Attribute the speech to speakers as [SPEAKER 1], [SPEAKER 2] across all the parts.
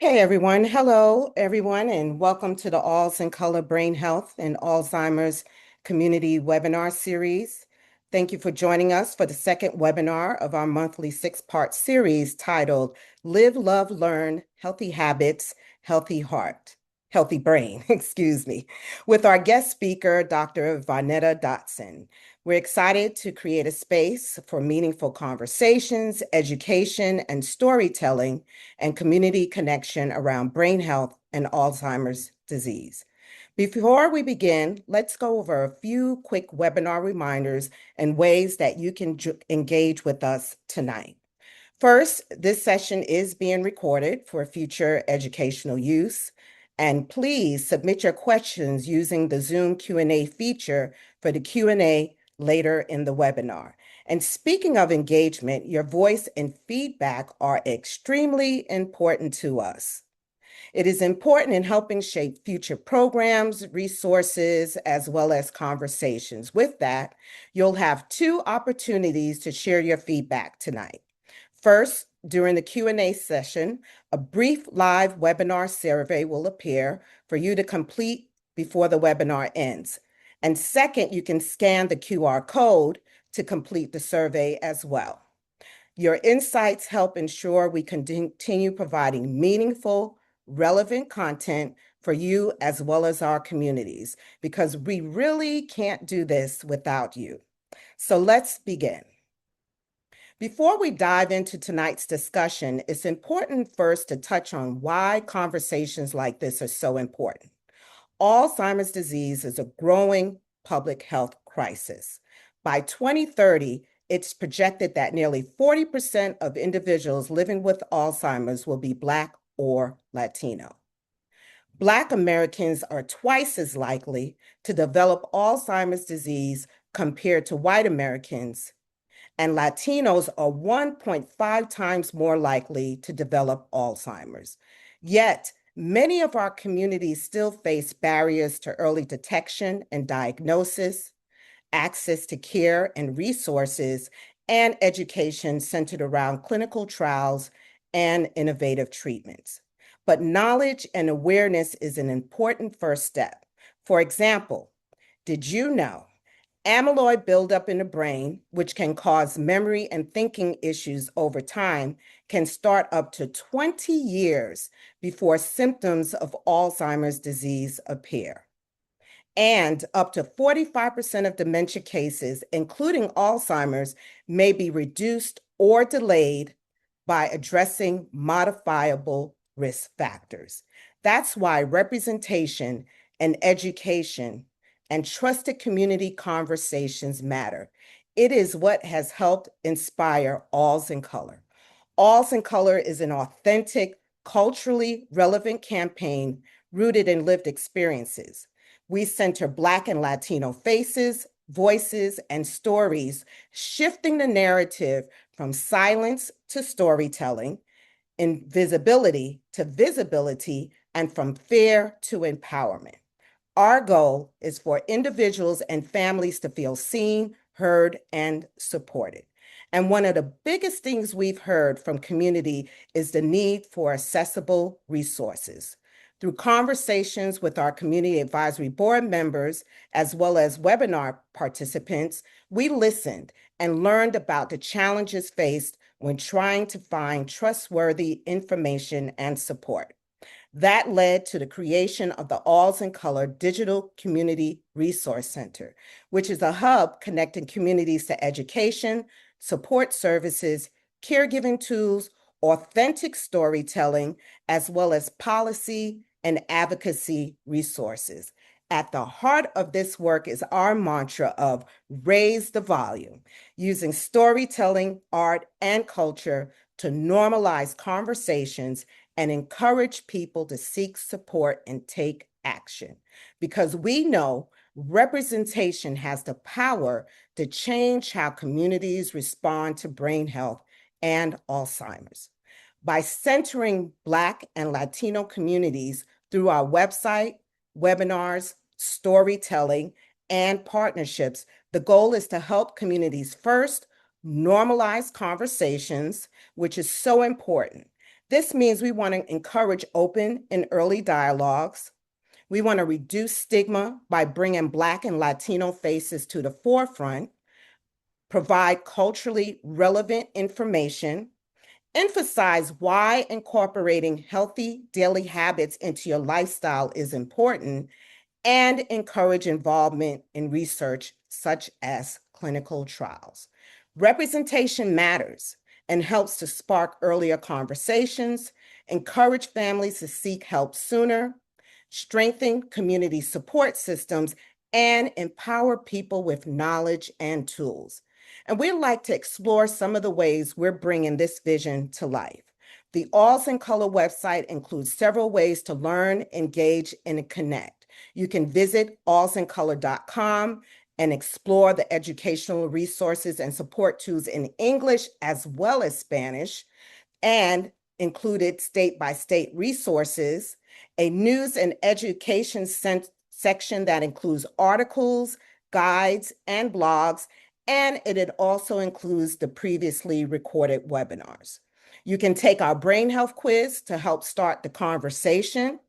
[SPEAKER 1] Hey everyone. Hello everyone, and welcome to the AlzInColor Brain Health and Alzheimer's Community Webinar Series. Thank you for joining us for the second webinar of our monthly six-part series titled Live, Love, Learn, Healthy Habits, Healthy Heart, Healthy Brain, excuse me, with our guest speaker, Dr. Vonett Dotson. We're excited to create a space for meaningful conversations, education, and storytelling and community connection around brain health and Alzheimer's disease. Before we begin, let's go over a few quick webinar reminders and ways that you can engage with us tonight. First, this session is being recorded for future educational use, and please submit your questions using the Zoom Q&A feature for the Q&A later in the webinar. And speaking of engagement, your voice and feedback are extremely important to us. It is important in helping shape future programs, resources, as well as conversations. With that, you'll have two opportunities to share your feedback tonight. First, during the Q&A session, a brief live webinar survey will appear for you to complete before the webinar ends. And second, you can scan the QR code to complete the survey as well. Your insights help ensure we continue providing meaningful, relevant content for you as well as our communities, because we really can't do this without you. So let's begin. Before we dive into tonight's discussion, it's important first to touch on why conversations like this are so important. Alzheimer's disease is a growing public health crisis. By 2030, it's projected that nearly 40% of individuals living with Alzheimer's will be Black or Latino. Black Americans are twice as likely to develop Alzheimer's disease compared to white Americans, and Latinos are 1.5 times more likely to develop Alzheimer's. Yet, many of our communities still face barriers to early detection and diagnosis, access to care and resources, and education centered around clinical trials and innovative treatments. But knowledge and awareness is an important first step. For example, did you know amyloid buildup in the brain, which can cause memory and thinking issues over time, can start up to 20 years before symptoms of Alzheimer's disease appear? And up to 45% of dementia cases, including Alzheimer's, may be reduced or delayed by addressing modifiable risk factors. That's why representation and education and trusted community conversations matter. It is what has helped inspire AlzInColor. AlzInColor is an authentic, culturally relevant campaign rooted in lived experiences. We center Black and Latino faces, voices, and stories, shifting the narrative from silence to storytelling, invisibility to visibility, and from fear to empowerment. Our goal is for individuals and families to feel seen, heard, and supported. And one of the biggest things we've heard from community is the need for accessible resources. Through conversations with our community advisory board members, as well as webinar participants, we listened and learned about the challenges faced when trying to find trustworthy information and support. That led to the creation of the AlzInColor Digital Community Resource Center, which is a hub connecting communities to education, support services, caregiving tools, authentic storytelling, as well as policy and advocacy resources. At the heart of this work is our mantra of raise the volume, using storytelling, art, and culture to normalize conversations and encourage people to seek support and take action. Because we know representation has the power to change how communities respond to brain health and Alzheimer's. By centering Black and Latino communities through our website, webinars, storytelling, and partnerships, the goal is to help communities first normalize conversations, which is so important. This means we want to encourage open and early dialogues. We want to reduce stigma by bringing Black and Latino faces to the forefront, provide culturally relevant information, emphasize why incorporating healthy daily habits into your lifestyle is important, and encourage involvement in research such as clinical trials. Representation matters and helps to spark earlier conversations, encourage families to seek help sooner, strengthen community support systems, and empower people with knowledge and tools. And we'd like to explore some of the ways we're bringing this vision to life. The AlzInColor website includes several ways to learn, engage, and connect. You can visit alzincolor.com and explore the educational resources and support tools in English as well as Spanish, and included state-by-state resources, a news and education section that includes articles, guides, and blogs, and it also includes the previously recorded webinars. You can take our brain health quiz to help start the conversation.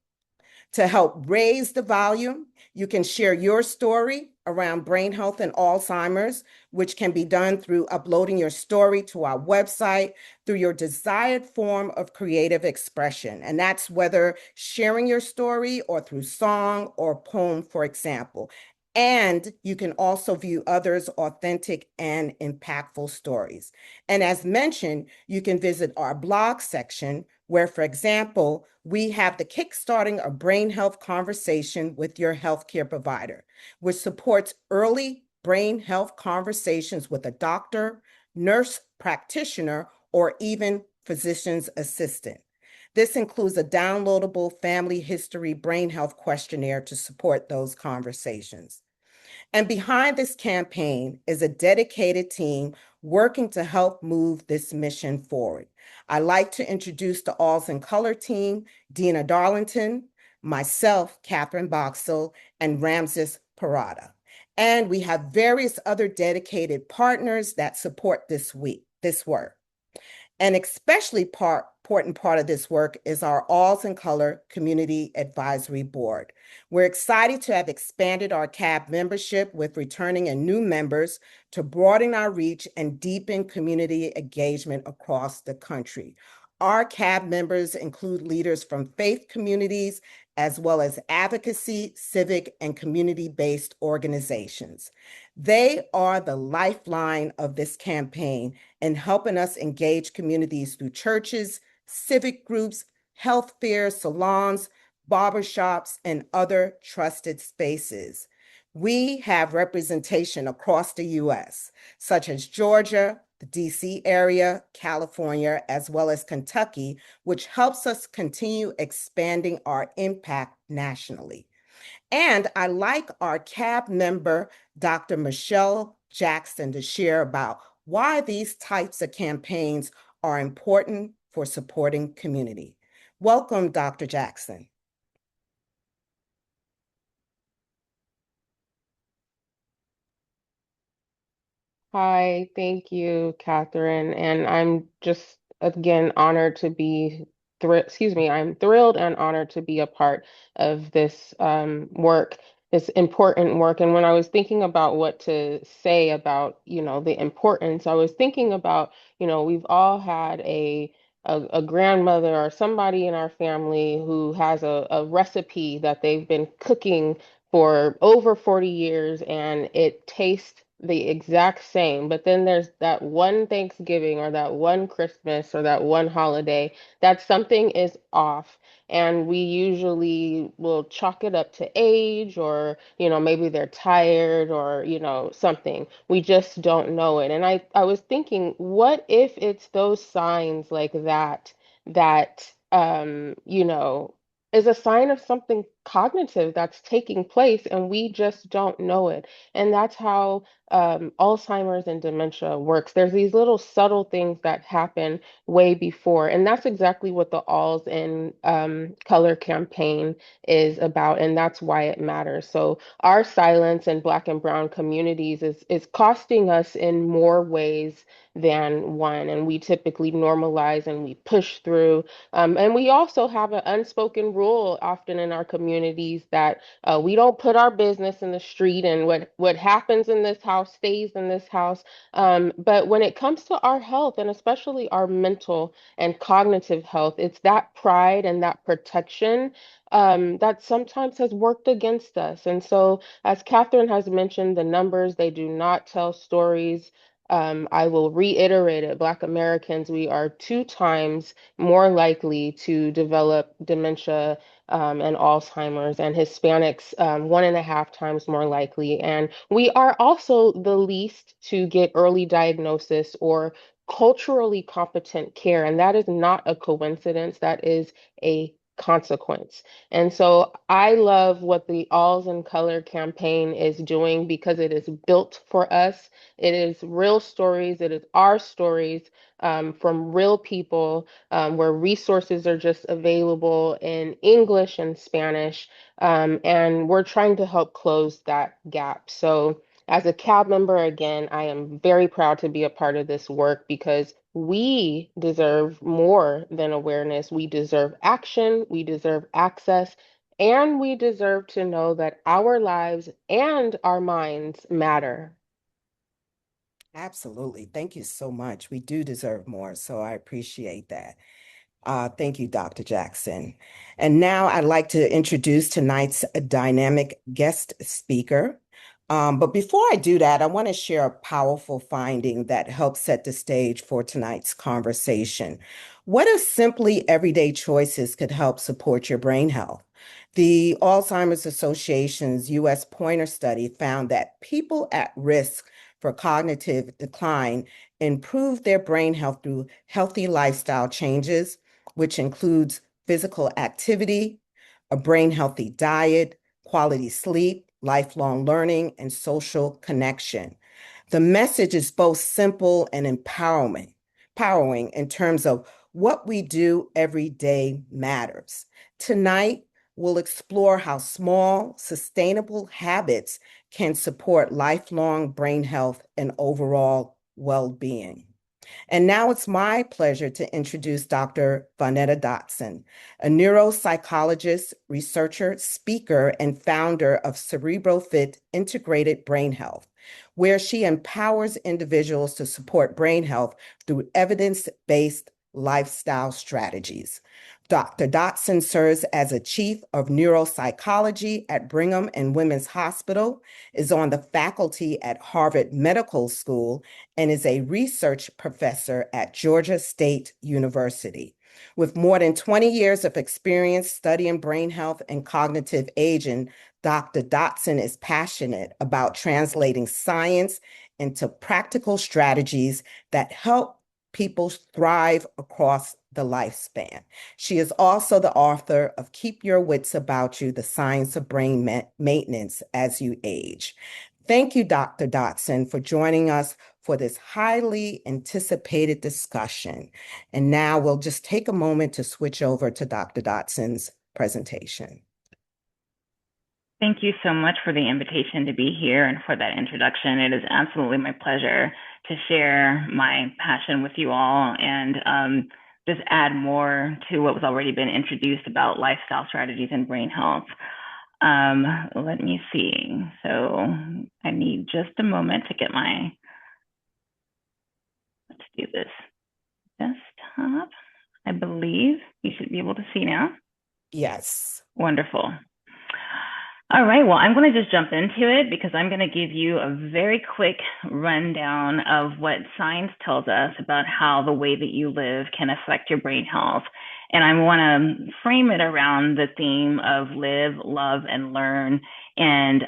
[SPEAKER 1] To help raise the volume, you can share your story around brain health and Alzheimer's, which can be done through uploading your story to our website through your desired form of creative expression. And that's whether sharing your story or through song or poem, for example. And you can also view others' authentic and impactful stories. And as mentioned, you can visit our blog section where, for example, we have the Kickstarting a Brain Health Conversation with Your Healthcare Provider, which supports early brain health conversations with a doctor, nurse practitioner, or even physician's assistant. This includes a downloadable family history brain health questionnaire to support those conversations. And behind this campaign is a dedicated team working to help move this mission forward. I'd like to introduce the AlzInColor team, Dina Darlington, myself, Kathryn Boxill, and Ramses Parada. And we have various other dedicated partners that support this work. An especially important part of this work is our AlzInColor Community Advisory Board. We're excited to have expanded our CAB membership with returning and new members to broaden our reach and deepen community engagement across the country. Our CAB members include leaders from faith communities, as well as advocacy, civic, and community-based organizations. They are the lifeline of this campaign in helping us engage communities through churches, civic groups, health fairs, salons, barbershops, and other trusted spaces. We have representation across the U.S., such as Georgia, the D.C. area, California, as well as Kentucky, which helps us continue expanding our impact nationally. And I like our CAB member, Dr. Michelle Jackson, to share about why these types of campaigns are important for supporting community. Welcome, Dr. Jackson.
[SPEAKER 2] Hi, thank you, Kathryn. And I'm just again honored to be I'm thrilled and honored to be a part of this work, this important work. And when I was thinking about what to say about, the importance, I was thinking about, we've all had a grandmother or somebody in our family who has a recipe that they've been cooking for over 40 years and it tastes the exact same. But then there's that one Thanksgiving or that one Christmas or that one holiday that something is off. And we usually will chalk it up to age or, maybe they're tired or, something. We just don't know it. And I was thinking, what if it's those signs like that, is a sign of something cognitive that's taking place, and we just don't know it. And that's how Alzheimer's and dementia works. There's these little subtle things that happen way before, and that's exactly what the Alz in Color campaign is about, and that's why it matters. So our silence in Black and Brown communities is costing us in more ways than one, and we typically normalize and we push through. And we also have an unspoken rule often in our communities that we don't put our business in the street, and what happens in this house stays in this house. But when it comes to our health, and especially our mental and cognitive health, it's that pride and that protection that sometimes has worked against us. And so, as Kathryn has mentioned, the numbers, they do not tell stories. I will reiterate it. Black Americans, we are 2 times more likely to develop dementia and Alzheimer's, and Hispanics 1.5 times more likely. And we are also the least to get early diagnosis or culturally competent care. And that is not a coincidence, that is a consequence. And so I love what the Alls in Color campaign is doing because it is built for us. It is real stories, it is our stories from real people where resources are just available in English and Spanish. And we're trying to help close that gap. So, as a CAB member, again, I am very proud to be a part of this work because we deserve more than awareness. We deserve action, we deserve access, and we deserve to know that our lives and our minds matter.
[SPEAKER 1] Absolutely. Thank you so much. We do deserve more, so I appreciate that. Thank you, Dr. Jackson. And now I'd like to introduce tonight's dynamic guest speaker. But before I do that, I want to share a powerful finding that helps set the stage for tonight's conversation. What if simply everyday choices could help support your brain health? The Alzheimer's Association's US Pointer study found that people at risk for cognitive decline improve their brain health through healthy lifestyle changes, which includes physical activity, a brain healthy diet, quality sleep, lifelong learning, and social connection. The message is both simple and empowering in terms of what we do every day matters. Tonight, we'll explore how small, sustainable habits can support lifelong brain health and overall well-being. And now it's my pleasure to introduce Dr. Vonett Dotson, a neuropsychologist, researcher, speaker, and founder of CerebroFit Integrated Brain Health, where she empowers individuals to support brain health through evidence-based lifestyle strategies. Dr. Dotson serves as a chief of neuropsychology at Brigham and Women's Hospital, is on the faculty at Harvard Medical School, and is a research professor at Georgia State University. With more than 20 years of experience studying brain health and cognitive aging, Dr. Dotson is passionate about translating science into practical strategies that help people thrive across the lifespan. She is also the author of Keep Your Wits About You, The Science of Brain Maintenance as You Age. Thank you, Dr. Dotson, for joining us for this highly anticipated discussion. And now we'll just take a moment to switch over to Dr. Dotson's presentation.
[SPEAKER 3] Thank you so much for the invitation to be here and for that introduction. It is absolutely my pleasure to share my passion with you all and just add more to what was already been introduced about lifestyle strategies and brain health. Let me see. So I need just a moment to get let's do this, desktop. I believe you should be able to see now.
[SPEAKER 1] Yes.
[SPEAKER 3] Wonderful. All right, well, I'm going to just jump into it because I'm going to give you a very quick rundown of what science tells us about how the way that you live can affect your brain health. And I want to frame it around the theme of live, love, and learn. And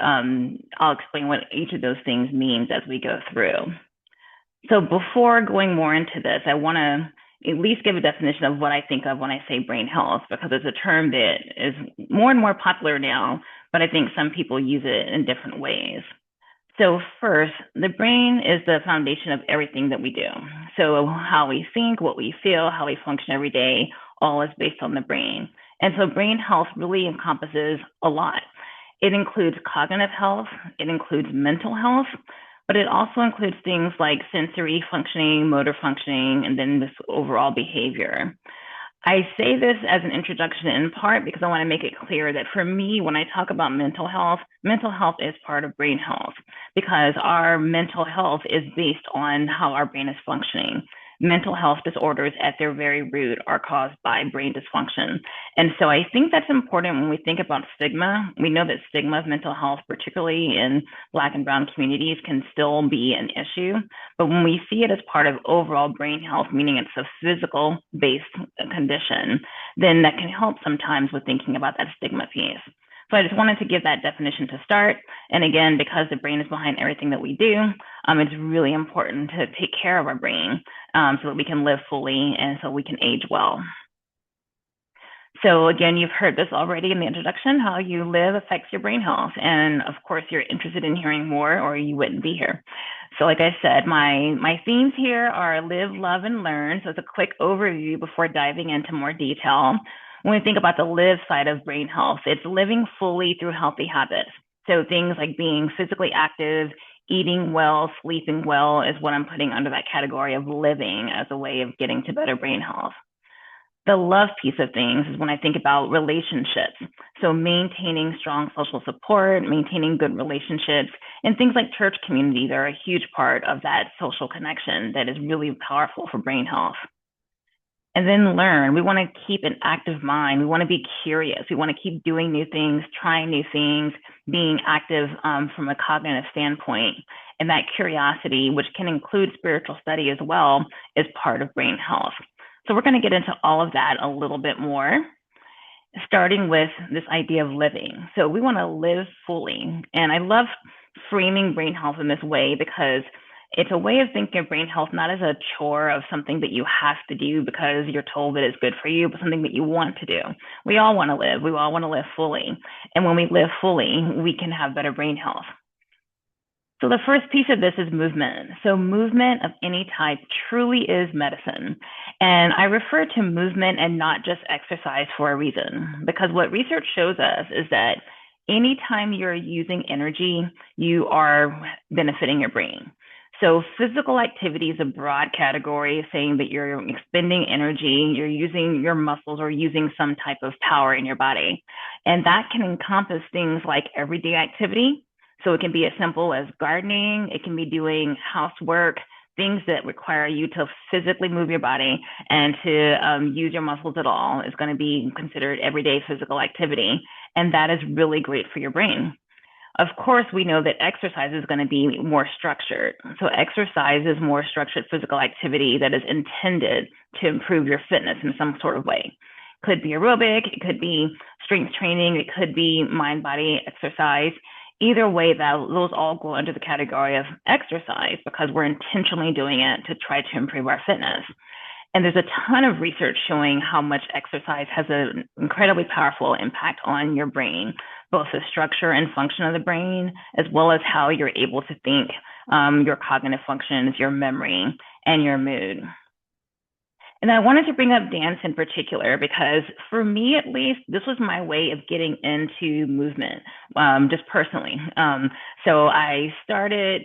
[SPEAKER 3] I'll explain what each of those things means as we go through. So before going more into this, I want to at least give a definition of what I think of when I say brain health, because it's a term that is more and more popular now, but I think some people use it in different ways. So first, the brain is the foundation of everything that we do. So how we think, what we feel, how we function every day, all is based on the brain. And so brain health really encompasses a lot. It includes cognitive health, it includes mental health, but it also includes things like sensory functioning, motor functioning, and then this overall behavior. I say this as an introduction in part because I want to make it clear that for me, when I talk about mental health is part of brain health because our mental health is based on how our brain is functioning. Mental health disorders at their very root are caused by brain dysfunction. And so I think that's important when we think about stigma. We know that stigma of mental health, particularly in Black and Brown communities, can still be an issue. But when we see it as part of overall brain health, meaning it's a physical-based condition, then that can help sometimes with thinking about that stigma piece. So I just wanted to give that definition to start. And again, because the brain is behind everything that we do, it's really important to take care of our brain so that we can live fully and so we can age well. So again, you've heard this already in the introduction, how you live affects your brain health. And of course, you're interested in hearing more or you wouldn't be here. So like I said, my themes here are live, love, and learn. So it's a quick overview before diving into more detail. When we think about the live side of brain health, it's living fully through healthy habits. So things like being physically active, eating well, sleeping well is what I'm putting under that category of living as a way of getting to better brain health. The love piece of things is when I think about relationships. So maintaining strong social support, maintaining good relationships, and things like church communities are a huge part of that social connection that is really powerful for brain health. And then learn. We want to keep an active mind. We want to be curious. We want to keep doing new things, trying new things, being active from a cognitive standpoint. And that curiosity, which can include spiritual study as well, is part of brain health. So we're going to get into all of that a little bit more, starting with this idea of living. So we want to live fully. And I love framing brain health in this way because it's a way of thinking of brain health not as a chore of something that you have to do because you're told that it's good for you, but something that you want to do. We all want to live. We all want to live fully. And when we live fully, we can have better brain health. So the first piece of this is movement. So movement of any type truly is medicine. And I refer to movement and not just exercise for a reason, because what research shows us is that anytime you're using energy, you are benefiting your brain. So physical activity is a broad category saying that you're expending energy, you're using your muscles or using some type of power in your body. And that can encompass things like everyday activity. So it can be as simple as gardening, it can be doing housework, things that require you to physically move your body and to use your muscles at all is going to be considered everyday physical activity. And that is really great for your brain. Of course, we know that exercise is going to be more structured. So exercise is more structured physical activity that is intended to improve your fitness in some sort of way. Could be aerobic, it could be strength training, it could be mind-body exercise. Either way, those all go under the category of exercise because we're intentionally doing it to try to improve our fitness. And there's a ton of research showing how much exercise has an incredibly powerful impact on your brain, both the structure and function of the brain, as well as how you're able to think, your cognitive functions, your memory, and your mood. And I wanted to bring up dance in particular because for me, at least, this was my way of getting into movement, just personally. So I started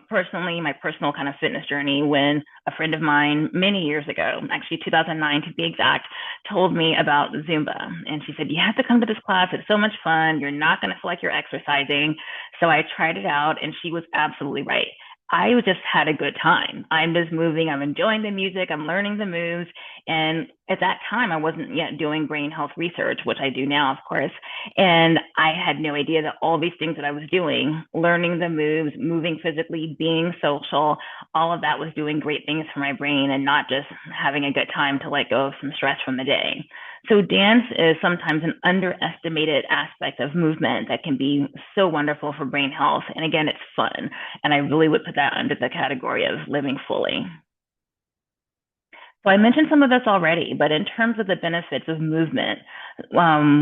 [SPEAKER 3] personally my personal kind of fitness journey when a friend of mine many years ago, actually 2009 to be exact, told me about Zumba. And she said, you have to come to this class. It's so much fun. You're not going to feel like you're exercising. So I tried it out and she was absolutely right. I just had a good time. I'm just moving. I'm enjoying the music. I'm learning the moves. And at that time, I wasn't yet doing brain health research, which I do now, of course. And I had no idea that all these things that I was doing, learning the moves, moving physically, being social, all of that was doing great things for my brain and not just having a good time to let go of some stress from the day. So dance is sometimes an underestimated aspect of movement that can be so wonderful for brain health. And again, it's fun. And I really would put that under the category of living fully. So I mentioned some of this already, but in terms of the benefits of movement,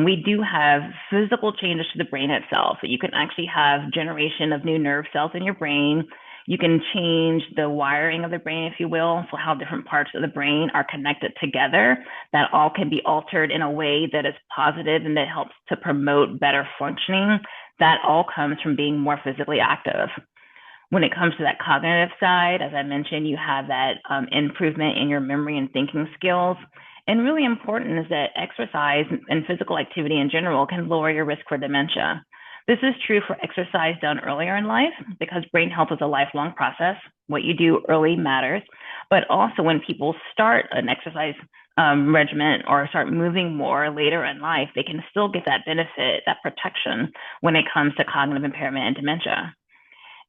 [SPEAKER 3] we do have physical changes to the brain itself. So you can actually have generation of new nerve cells in your brain. You can change the wiring of the brain, if you will, so how different parts of the brain are connected together. That all can be altered in a way that is positive and that helps to promote better functioning. That all comes from being more physically active. When it comes to that cognitive side, as I mentioned, you have that improvement in your memory and thinking skills. And really important is that exercise and physical activity in general can lower your risk for dementia. This is true for exercise done earlier in life because brain health is a lifelong process. What you do early matters, but also when people start an exercise regimen or start moving more later in life, they can still get that benefit, that protection when it comes to cognitive impairment and dementia.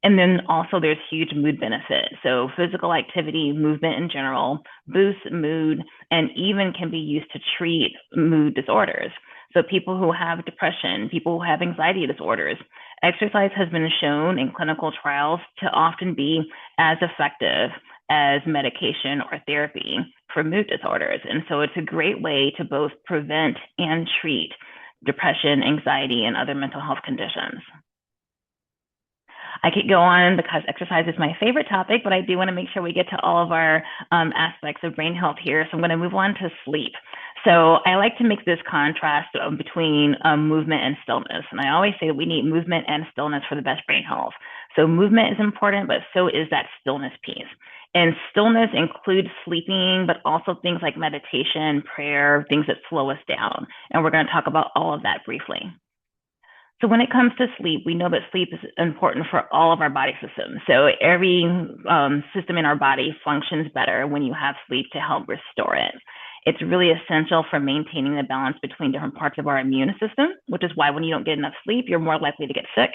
[SPEAKER 3] And then also there's huge mood benefit. So physical activity, movement in general, boosts mood and even can be used to treat mood disorders. So people who have depression, people who have anxiety disorders, exercise has been shown in clinical trials to often be as effective as medication or therapy for mood disorders. And so it's a great way to both prevent and treat depression, anxiety, and other mental health conditions. I could go on because exercise is my favorite topic, but I do want to make sure we get to all of our aspects of brain health here. So I'm going to move on to sleep. So I like to make this contrast between movement and stillness. And I always say that we need movement and stillness for the best brain health. So movement is important, but so is that stillness piece. And stillness includes sleeping, but also things like meditation, prayer, things that slow us down. And we're going to talk about all of that briefly. So when it comes to sleep, we know that sleep is important for all of our body systems. So every system in our body functions better when you have sleep to help restore it. It's really essential for maintaining the balance between different parts of our immune system, which is why when you don't get enough sleep, you're more likely to get sick.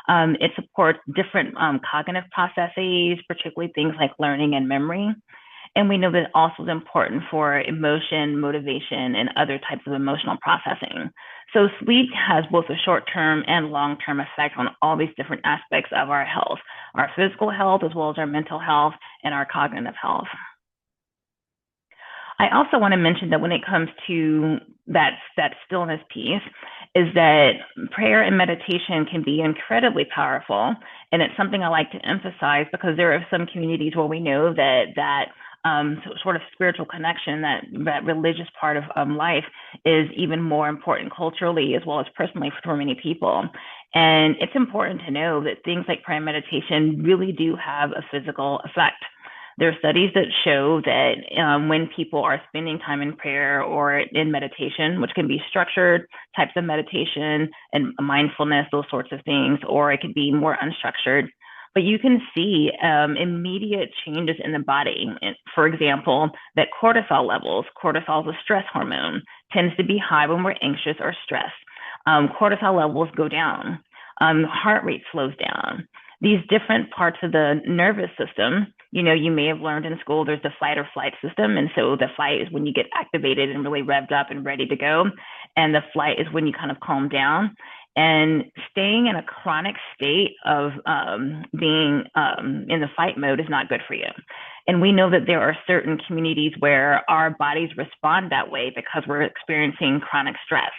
[SPEAKER 3] It supports different cognitive processes, particularly things like learning and memory. And we know that it also is important for emotion, motivation, and other types of emotional processing. So sleep has both a short-term and long-term effect on all these different aspects of our health, our physical health, as well as our mental health and our cognitive health. I also want to mention that when it comes to that stillness piece, is that prayer and meditation can be incredibly powerful. And it's something I like to emphasize because there are some communities where we know that sort of spiritual connection, that religious part of life is even more important culturally as well as personally for many people. And it's important to know that things like prayer and meditation really do have a physical effect. There are studies that show that when people are spending time in prayer or in meditation, which can be structured types of meditation and mindfulness, those sorts of things, or it could be more unstructured, but you can see immediate changes in the body. For example, that cortisol levels, cortisol is a stress hormone, tends to be high when we're anxious or stressed. Cortisol levels go down. Heart rate slows down. These different parts of the nervous system, you may have learned in school, there's the fight or flight system. And so the fight is when you get activated and really revved up and ready to go. And the flight is when you kind of calm down. And staying in a chronic state of being in the fight mode is not good for you. And we know that there are certain communities where our bodies respond that way because we're experiencing chronic stress.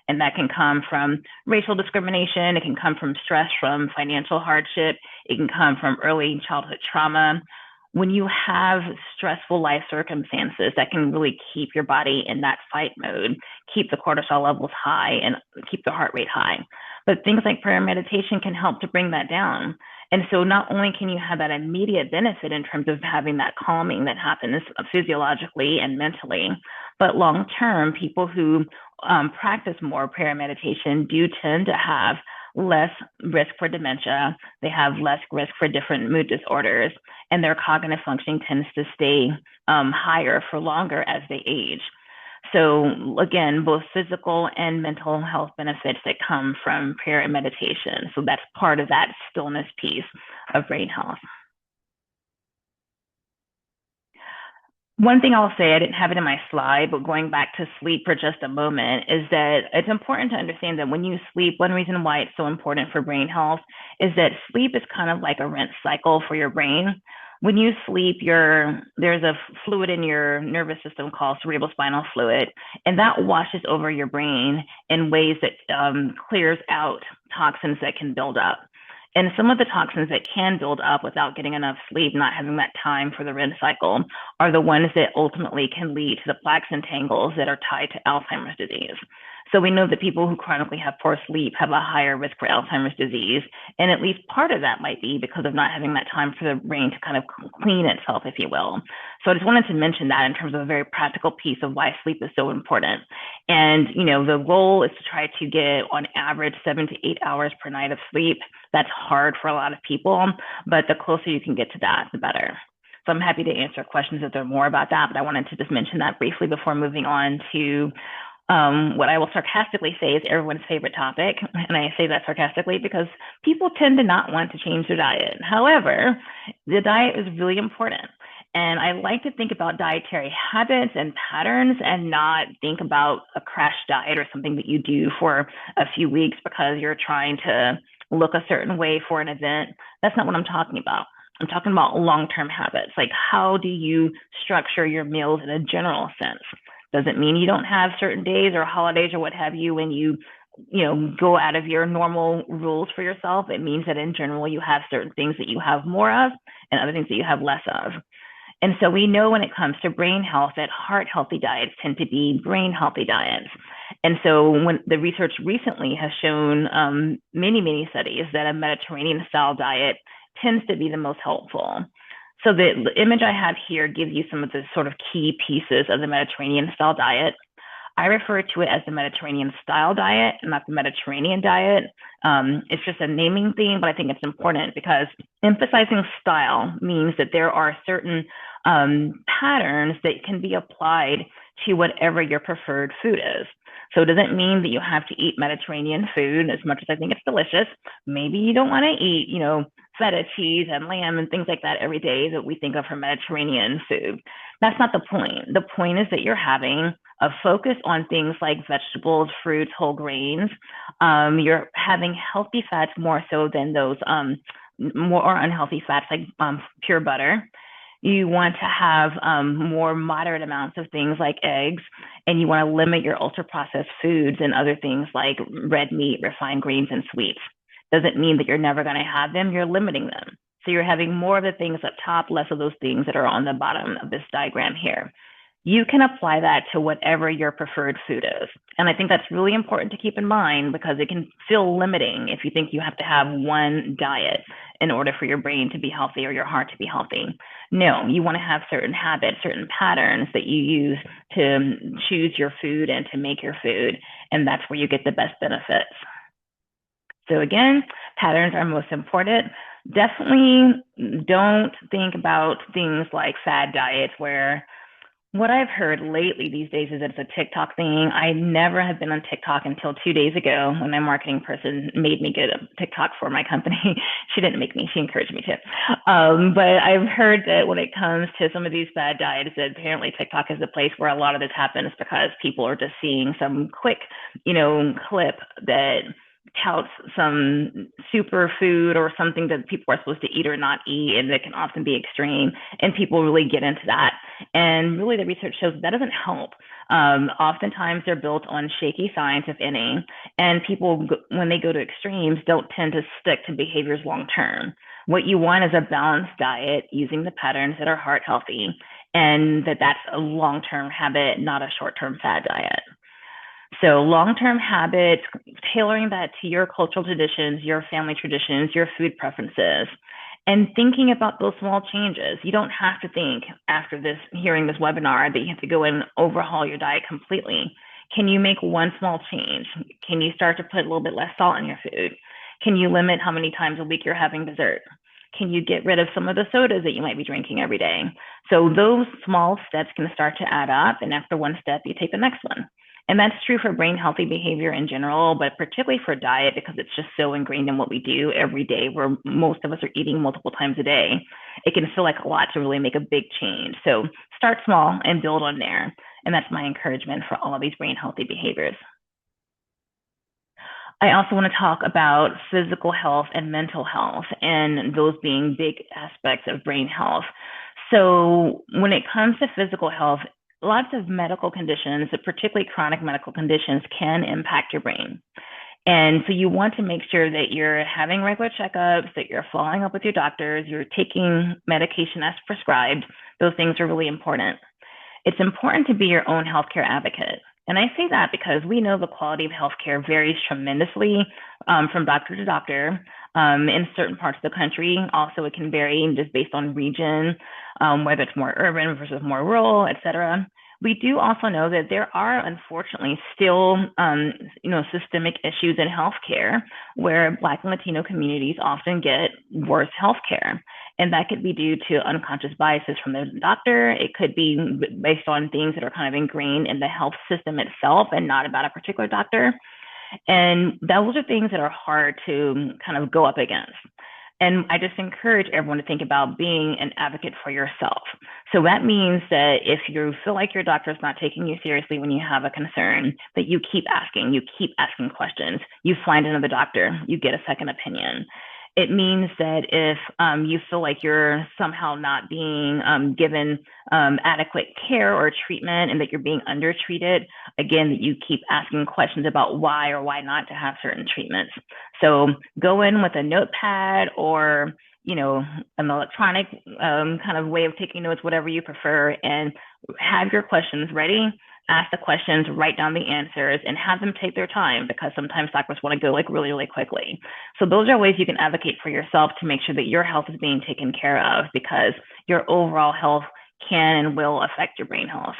[SPEAKER 3] And that can come from racial discrimination. It can come from stress from financial hardship. It can come from early childhood trauma. When you have stressful life circumstances, that can really keep your body in that fight mode, keep the cortisol levels high and keep the heart rate high. But things like prayer and meditation can help to bring that down. And so not only can you have that immediate benefit in terms of having that calming that happens physiologically and mentally, but long term, people who practice more prayer and meditation do tend to have less risk for dementia. They have less risk for different mood disorders, and their cognitive functioning tends to stay higher for longer as they age. So again, both physical and mental health benefits that come from prayer and meditation. So that's part of that stillness piece of brain health. One thing I'll say, I didn't have it in my slide, but going back to sleep for just a moment, is that it's important to understand that when you sleep, one reason why it's so important for brain health is that sleep is kind of like a rinse cycle for your brain. when you sleep, there's a fluid in your nervous system called cerebrospinal fluid, and that washes over your brain in ways that clears out toxins that can build up. And some of the toxins that can build up without getting enough sleep, not having that time for the REM cycle, are the ones that ultimately can lead to the plaques and tangles that are tied to Alzheimer's disease. So we know that people who chronically have poor sleep have a higher risk for Alzheimer's disease. And at least part of that might be because of not having that time for the brain to kind of clean itself, if you will. So I just wanted to mention that in terms of a very practical piece of why sleep is so important. And, the goal is to try to get on average 7 to 8 hours per night of sleep. That's hard for a lot of people, but the closer you can get to that, the better. So I'm happy to answer questions if there are more about that, but I wanted to just mention that briefly before moving on to what I will sarcastically say is everyone's favorite topic. And I say that sarcastically because people tend to not want to change their diet. However, the diet is really important. And I like to think about dietary habits and patterns and not think about a crash diet or something that you do for a few weeks because you're trying to look a certain way for an event. That's not what I'm talking about. I'm talking about long-term habits. Like, how do you structure your meals in a general sense? Doesn't mean you don't have certain days or holidays or what have you when you go out of your normal rules for yourself. It means that in general, you have certain things that you have more of and other things that you have less of. And so we know when it comes to brain health that heart healthy diets tend to be brain healthy diets. And so when the research recently has shown many, many studies that a Mediterranean style diet tends to be the most helpful. So the image I have here gives you some of the sort of key pieces of the Mediterranean style diet. I refer to it as the Mediterranean style diet, not the Mediterranean diet. It's just a naming thing, but I think it's important because emphasizing style means that there are certain patterns that can be applied to whatever your preferred food is. So it doesn't mean that you have to eat Mediterranean food as much as I think it's delicious. Maybe you don't want to eat, feta cheese and lamb and things like that every day that we think of for Mediterranean food. That's not the point. The point is that you're having a focus on things like vegetables, fruits, whole grains. You're having healthy fats more so than those more unhealthy fats like pure butter. You want to have more moderate amounts of things like eggs, and you want to limit your ultra-processed foods and other things like red meat, refined grains, and sweets. Doesn't mean that you're never going to have them, you're limiting them. So you're having more of the things up top, less of those things that are on the bottom of this diagram here. You can apply that to whatever your preferred food is. And I think that's really important to keep in mind because it can feel limiting if you think you have to have one diet in order for your brain to be healthy or your heart to be healthy. No, you want to have certain habits, certain patterns that you use to choose your food and to make your food. And that's where you get the best benefits. So again, patterns are most important. Definitely don't think about things like fad diets where what I've heard lately these days is that it's a TikTok thing. I never have been on TikTok until 2 days ago when my marketing person made me get a TikTok for my company. She didn't make me, she encouraged me to. But I've heard that when it comes to some of these bad diets, that apparently TikTok is the place where a lot of this happens because people are just seeing some quick, clip that touts some super food or something that people are supposed to eat or not eat, and that can often be extreme, and people really get into that. And really the research shows that doesn't help. Oftentimes they're built on shaky science, if any, and people, when they go to extremes, don't tend to stick to behaviors long term. What you want is a balanced diet using the patterns that are heart healthy, and that's a long-term habit, not a short-term fad diet. So long-term habits, tailoring that to your cultural traditions, your family traditions, your food preferences, and thinking about those small changes. You don't have to think after hearing this webinar that you have to go and overhaul your diet completely. Can you make one small change? Can you start to put a little bit less salt in your food? Can you limit how many times a week you're having dessert? Can you get rid of some of the sodas that you might be drinking every day? So those small steps can start to add up, and after one step, you take the next one. And that's true for brain healthy behavior in general, but particularly for diet because it's just so ingrained in what we do every day, where most of us are eating multiple times a day. It can feel like a lot to really make a big change. So start small and build on there. And that's my encouragement for all of these brain healthy behaviors. I also want to talk about physical health and mental health, and those being big aspects of brain health. So, when it comes to physical health, lots of medical conditions, particularly chronic medical conditions, can impact your brain. And so you want to make sure that you're having regular checkups, that you're following up with your doctors, you're taking medication as prescribed. Those things are really important. It's important to be your own healthcare advocate. And I say that because we know the quality of healthcare varies tremendously from doctor to doctor in certain parts of the country. Also, it can vary just based on region, whether it's more urban versus more rural, et cetera. We do also know that there are, unfortunately, still, systemic issues in healthcare where Black and Latino communities often get worse healthcare. And that could be due to unconscious biases from the doctor. It could be based on things that are kind of ingrained in the health system itself and not about a particular doctor. And those are things that are hard to kind of go up against. And I just encourage everyone to think about being an advocate for yourself. So that means that if you feel like your doctor is not taking you seriously when you have a concern, that you keep asking questions, you find another doctor, you get a second opinion. It means that if you feel like you're somehow not being given adequate care or treatment and that you're being undertreated, again, that you keep asking questions about why or why not to have certain treatments. So go in with a notepad or an electronic kind of way of taking notes, whatever you prefer, and have your questions ready. Ask the questions, write down the answers, and have them take their time because sometimes doctors want to go like really, really quickly. So those are ways you can advocate for yourself to make sure that your health is being taken care of because your overall health can and will affect your brain health.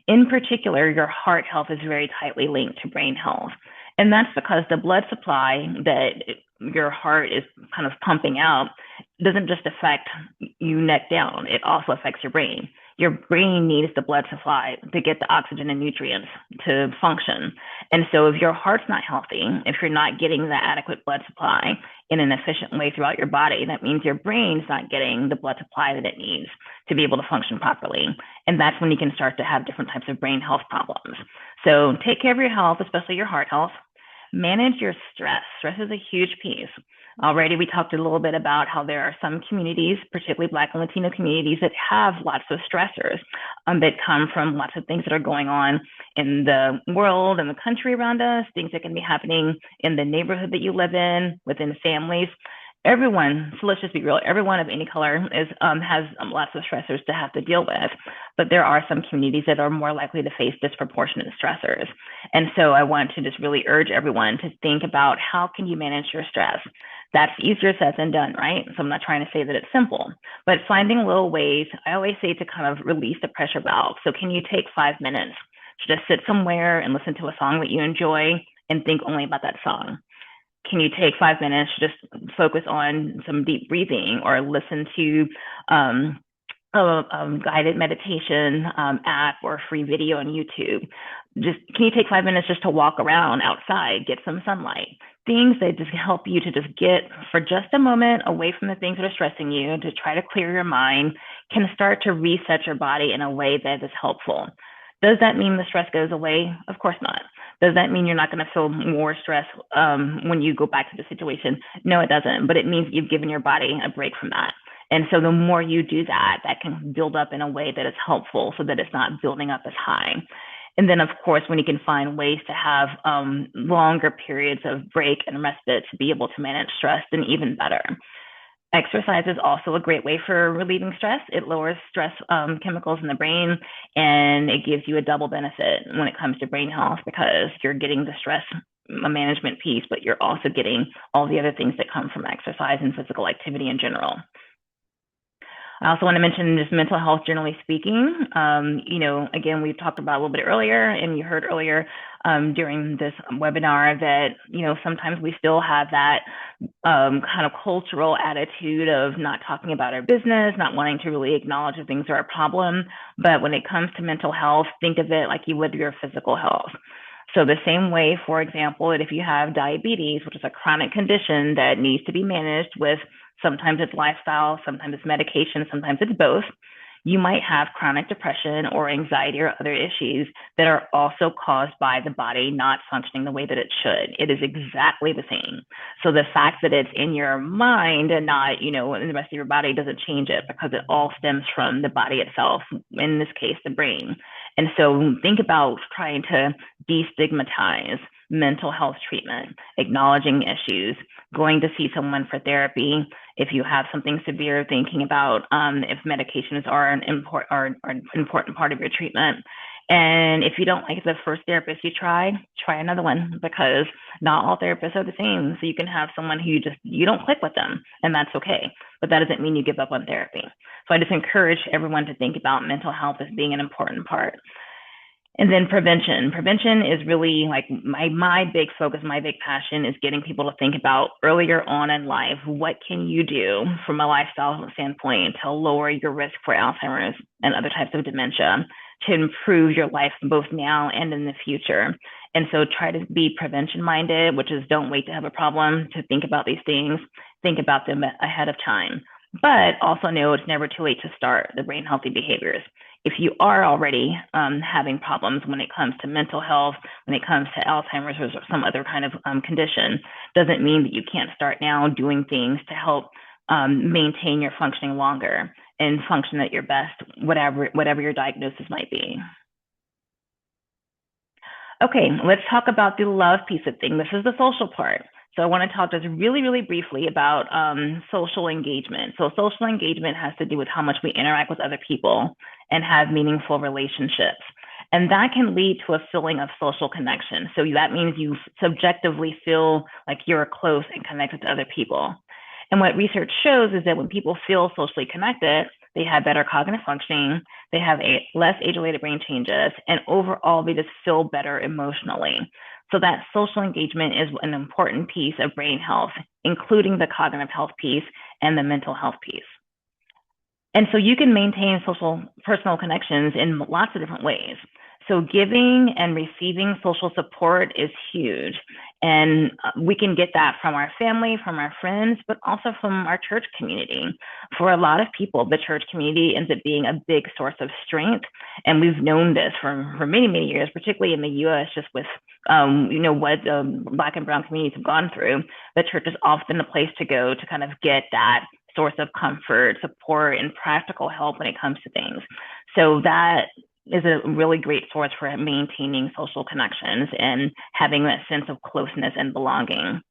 [SPEAKER 3] In particular, your heart health is very tightly linked to brain health. And that's because the blood supply that your heart is kind of pumping out doesn't just affect you neck down, it also affects your brain. Your brain needs the blood supply to get the oxygen and nutrients to function. And so if your heart's not healthy, if you're not getting the adequate blood supply in an efficient way throughout your body, that means your brain's not getting the blood supply that it needs to be able to function properly. And that's when you can start to have different types of brain health problems. So take care of your health, especially your heart health. Manage your stress. Stress is a huge piece. Already, we talked a little bit about how there are some communities, particularly Black and Latino communities, that have lots of stressors that come from lots of things that are going on in the world and the country around us, things that can be happening in the neighborhood that you live in, within families. Everyone, so let's just be real, everyone of any color has lots of stressors to have to deal with, but there are some communities that are more likely to face disproportionate stressors. And so I want to just really urge everyone to think about how can you manage your stress. That's easier said than done, right? So I'm not trying to say that it's simple, but finding little ways, I always say to kind of release the pressure valve. So can you take 5 minutes to just sit somewhere and listen to a song that you enjoy and think only about that song? Can you take 5 minutes to just focus on some deep breathing or listen to a guided meditation app or free video on YouTube? Can you take 5 minutes just to walk around outside, get some sunlight? Things that just help you to just get for just a moment away from the things that are stressing you, to try to clear your mind, can start to reset your body in a way that is helpful. Does that mean the stress goes away? Of course not. Does that mean you're not going to feel more stress when you go back to the situation? No, it doesn't. But it means you've given your body a break from that. And so the more you do that, that can build up in a way that is helpful so that it's not building up as high. And then, of course, when you can find ways to have longer periods of break and respite to be able to manage stress, then even better. Exercise is also a great way for relieving stress. It lowers stress chemicals in the brain, and it gives you a double benefit when it comes to brain health because you're getting the stress management piece, but you're also getting all the other things that come from exercise and physical activity in general. I also want to mention just mental health, generally speaking. Again, we've talked about a little bit earlier, and you heard earlier during this webinar that, sometimes we still have that kind of cultural attitude of not talking about our business, not wanting to really acknowledge that things are a problem. But when it comes to mental health, think of it like you would your physical health. So the same way, for example, that if you have diabetes, which is a chronic condition that needs to be managed with sometimes it's lifestyle, sometimes it's medication, sometimes it's both. you might have chronic depression or anxiety or other issues that are also caused by the body not functioning the way that it should. It is exactly the same. So the fact that it's in your mind and not, in the rest of your body doesn't change it, because it all stems from the body itself, in this case, the brain. And so think about trying to destigmatize mental health treatment, acknowledging issues, going to see someone for therapy. If you have something severe, thinking about if medications are an important part of your treatment. And if you don't like the first therapist you try another one, because not all therapists are the same. So you can have someone who you don't click with them, and that's okay. But that doesn't mean you give up on therapy. So I just encourage everyone to think about mental health as being an important part. And then prevention. Prevention is really like my big focus, my big passion is getting people to think about earlier on in life. What can you do from a lifestyle standpoint to lower your risk for Alzheimer's and other types of dementia, to improve your life both now and in the future? And so try to be prevention minded, which is don't wait to have a problem to think about these things, think about them ahead of time. But also know it's never too late to start the brain healthy behaviors. If you are already having problems when it comes to mental health, when it comes to Alzheimer's or some other kind of condition, doesn't mean that you can't start now doing things to help maintain your functioning longer and function at your best, whatever your diagnosis might be. Okay, let's talk about the love piece of things. This is the social part. So I want to talk just really, really briefly about social engagement. So social engagement has to do with how much we interact with other people and have meaningful relationships. And that can lead to a feeling of social connection. So that means you subjectively feel like you're close and connected to other people. And what research shows is that when people feel socially connected, they have better cognitive functioning, they have less age-related brain changes, and overall, they just feel better emotionally. So that social engagement is an important piece of brain health, including the cognitive health piece and the mental health piece. And so you can maintain personal connections in lots of different ways. So giving and receiving social support is huge. And we can get that from our family, from our friends, but also from our church community. For a lot of people, the church community ends up being a big source of strength. And we've known this for many, many years, particularly in the US, just with what Black and brown communities have gone through. The church is often the place to go to kind of get that source of comfort, support, and practical help when it comes to things. So that is a really great source for maintaining social connections and having that sense of closeness and belonging.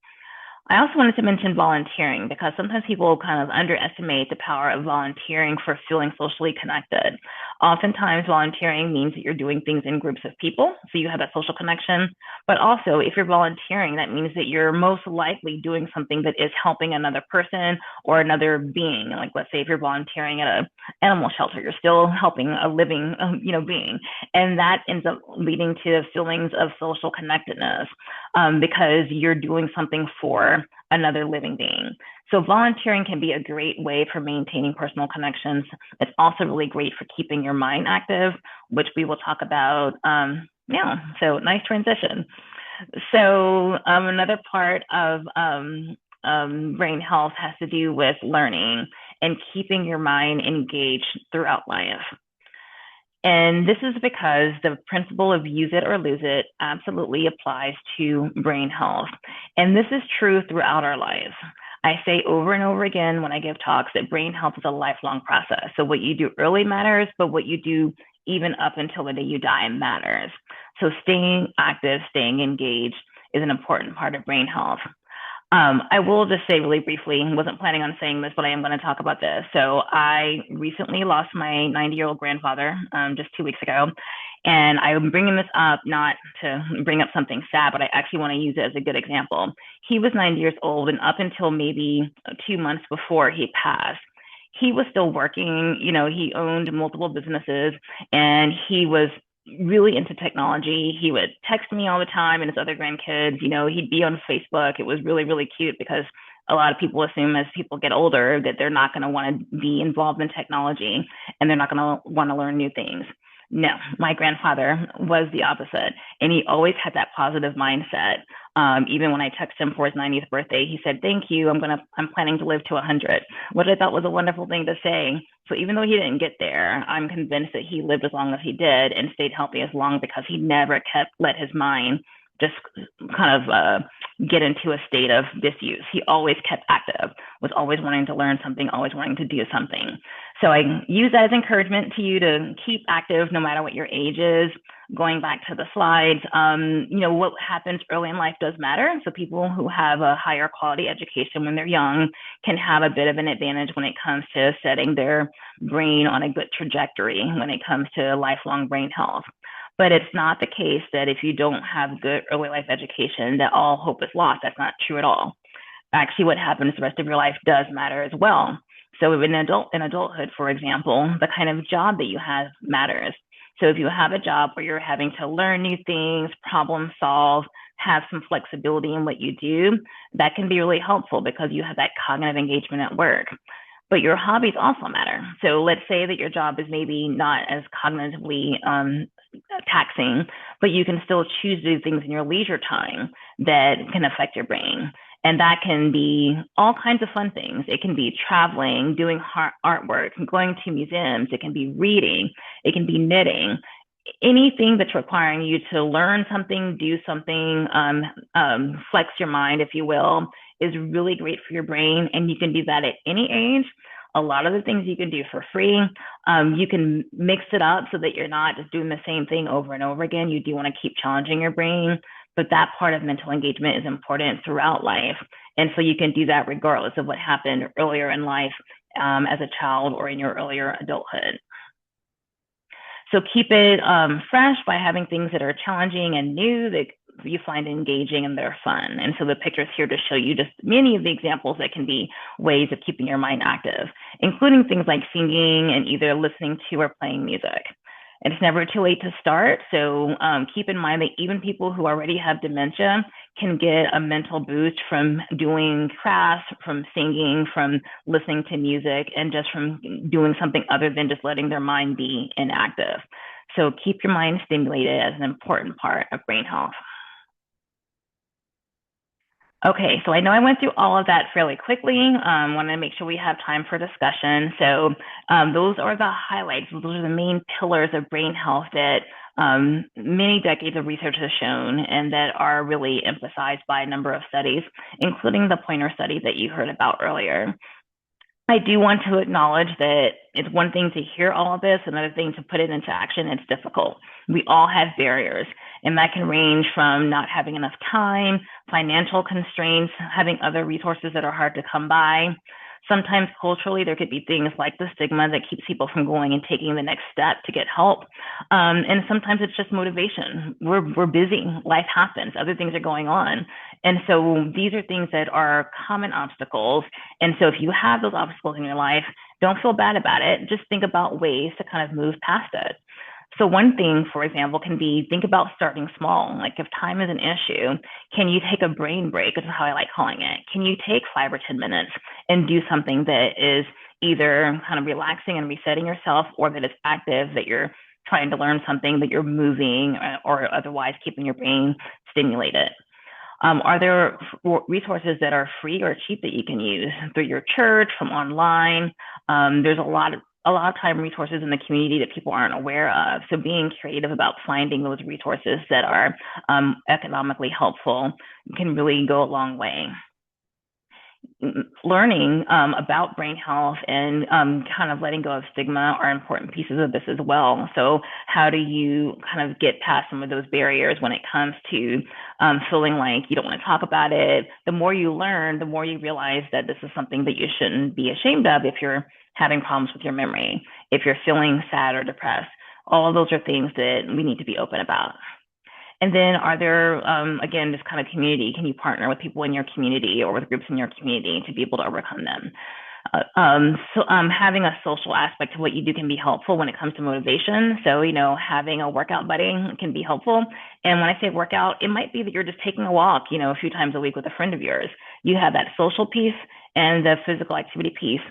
[SPEAKER 3] I also wanted to mention volunteering, because sometimes people kind of underestimate the power of volunteering for feeling socially connected. Oftentimes, volunteering means that you're doing things in groups of people, so you have that social connection. But also, if you're volunteering, that means that you're most likely doing something that is helping another person or another being. Like, let's say if you're volunteering at an animal shelter, you're still helping a living, being. And that ends up leading to feelings of social connectedness, because you're doing something for another living being. So volunteering can be a great way for maintaining personal connections. It's also really great for keeping your mind active, which we will talk about now. So nice transition. So another part of brain health has to do with learning and keeping your mind engaged throughout life. And this is because the principle of use it or lose it absolutely applies to brain health. And this is true throughout our lives. I say over and over again when I give talks that brain health is a lifelong process. So what you do early matters, but what you do even up until the day you die matters. So staying active, staying engaged is an important part of brain health. I will just say really briefly, wasn't planning on saying this, but I am going to talk about this. So I recently lost my 90-year-old grandfather just 2 weeks ago. And I'm bringing this up not to bring up something sad, but I actually want to use it as a good example. He was 90 years old, and up until maybe 2 months before he passed, he was still working. He owned multiple businesses, and he was really into technology. He would text me all the time, and his other grandkids, he'd be on Facebook. It was really, really cute, because a lot of people assume as people get older that they're not going to want to be involved in technology and they're not going to want to learn new things. No, my grandfather was the opposite. And he always had that positive mindset. Even when I texted him for his 90th birthday, he said, "Thank you. I'm planning to live to 100," which I thought was a wonderful thing to say. So even though he didn't get there, I'm convinced that he lived as long as he did and stayed healthy as long because he never let his mind just kind of get into a state of disuse. He always kept active, was always wanting to learn something, always wanting to do something. So I use that as encouragement to you to keep active no matter what your age is. Going back to the slides, what happens early in life does matter. So people who have a higher quality education when they're young can have a bit of an advantage when it comes to setting their brain on a good trajectory when it comes to lifelong brain health. But it's not the case that if you don't have good early life education, that all hope is lost. That's not true at all. Actually, what happens the rest of your life does matter as well. So in adulthood, for example, the kind of job that you have matters. So if you have a job where you're having to learn new things, problem solve, have some flexibility in what you do, that can be really helpful because you have that cognitive engagement at work. But your hobbies also matter. So let's say that your job is maybe not as cognitively taxing, but you can still choose to do things in your leisure time that can affect your brain. And that can be all kinds of fun things. It can be traveling, doing artwork, going to museums. It can be reading. It can be knitting. Anything that's requiring you to learn something, do something, flex your mind, if you will, is really great for your brain. And you can do that at any age. A lot of the things you can do for free. You can mix it up so that you're not just doing the same thing over and over again. You do want to keep challenging your brain, but that part of mental engagement is important throughout life. And so you can do that regardless of what happened earlier in life as a child or in your earlier adulthood. So keep it fresh by having things that are challenging and new that you find engaging and they're fun. And so the picture is here to show you just many of the examples that can be ways of keeping your mind active, including things like singing and either listening to or playing music. And it's never too late to start. So keep in mind that even people who already have dementia can get a mental boost from doing crafts, from singing, from listening to music, and just from doing something other than just letting their mind be inactive. So keep your mind stimulated as an important part of brain health. Okay, so I know I went through all of that fairly quickly. Want to make sure we have time for discussion. So those are the highlights. Those are the main pillars of brain health that many decades of research has shown and that are really emphasized by a number of studies, including the Pointer study that you heard about earlier. I do want to acknowledge that it's one thing to hear all of this, another thing to put it into action. It's difficult. We all have barriers, and that can range from not having enough time, financial constraints, having other resources that are hard to come by. Sometimes culturally, there could be things like the stigma that keeps people from going and taking the next step to get help. And sometimes it's just motivation. We're busy. Life happens. Other things are going on. And so these are things that are common obstacles. And so if you have those obstacles in your life, don't feel bad about it. Just think about ways to kind of move past it. So one thing, for example, can be think about starting small. Like if time is an issue, can you take a brain break? This is how I like calling it. Can you take 5 or 10 minutes and do something that is either kind of relaxing and resetting yourself, or that is active, that you're trying to learn something, that you're moving, or otherwise keeping your brain stimulated? Are there resources that are free or cheap that you can use through your church, from online? There's a lot of time resources in the community that people aren't aware of. So being creative about finding those resources that are economically helpful can really go a long way. Learning about brain health and kind of letting go of stigma are important pieces of this as well. So how do you kind of get past some of those barriers when it comes to feeling like you don't want to talk about it? The more you learn, the more you realize that this is something that you shouldn't be ashamed of if you're having problems with your memory, if you're feeling sad or depressed. All of those are things that we need to be open about. And then are there, again, this kind of community? Can you partner with people in your community or with groups in your community to be able to overcome them? Having a social aspect to what you do can be helpful when it comes to motivation. So, having a workout buddy can be helpful. And when I say workout, it might be that you're just taking a walk, a few times a week with a friend of yours. You have that social piece and the physical activity piece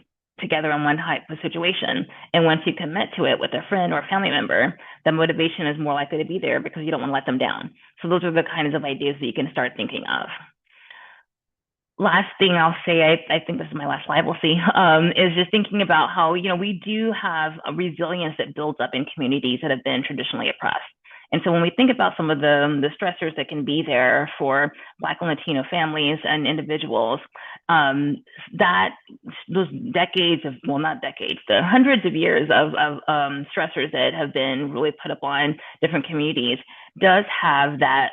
[SPEAKER 3] together in one type of situation. And once you commit to it with a friend or a family member, the motivation is more likely to be there because you don't want to let them down. So those are the kinds of ideas that you can start thinking of. Last thing I'll say, I think this is my last slide, we'll see, is just thinking about how, we do have a resilience that builds up in communities that have been traditionally oppressed. And so when we think about some of the stressors that can be there for Black and Latino families and individuals, that those decades of, well, not decades, the hundreds of years of stressors that have been really put upon different communities does have that